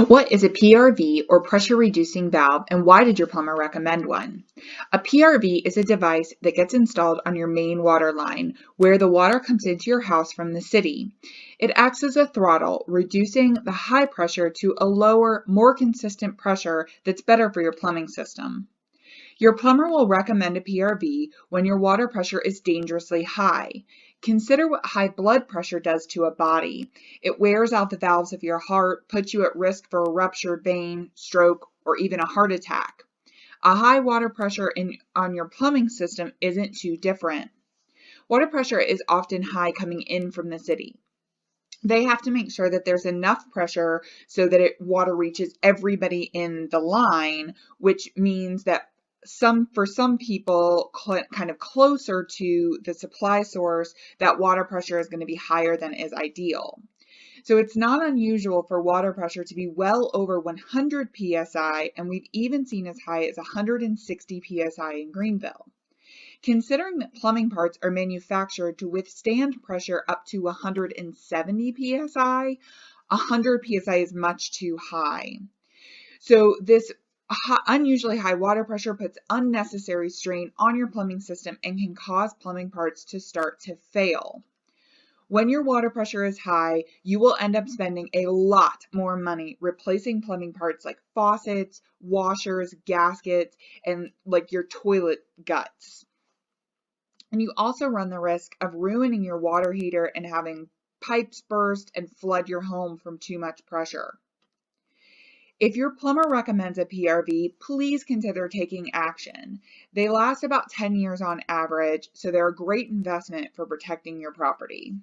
What is a PRV or pressure reducing valve, and why did your plumber recommend one? A PRV is a device that gets installed on your main water line where the water comes into your house from the city. It acts as a throttle, reducing the high pressure to a lower, more consistent pressure that's better for your plumbing system. Your plumber will recommend a PRV when your water pressure is dangerously high. Consider what high blood pressure does to a body. It wears out the valves of your heart, puts you at risk for a ruptured vein, stroke, or even a heart attack. A high water pressure on your plumbing system isn't too different. Water pressure is often high coming in from the city. They have to make sure that there's enough pressure so that water reaches everybody in the line, which means that for some people kind of closer to the supply source, that water pressure is going to be higher than is ideal. So it's not unusual for water pressure to be well over 100 psi, and we've even seen as high as 160 psi in Greenville. Considering that plumbing parts are manufactured to withstand pressure up to 170 psi, 100 psi is much too high. So this unusually high water pressure puts unnecessary strain on your plumbing system and can cause plumbing parts to start to fail. When your water pressure is high, you will end up spending a lot more money replacing plumbing parts like faucets, washers, gaskets, and like your toilet guts. And you also run the risk of ruining your water heater and having pipes burst and flood your home from too much pressure. If your plumber recommends a PRV, please consider taking action. They last about 10 years on average, so they're a great investment for protecting your property.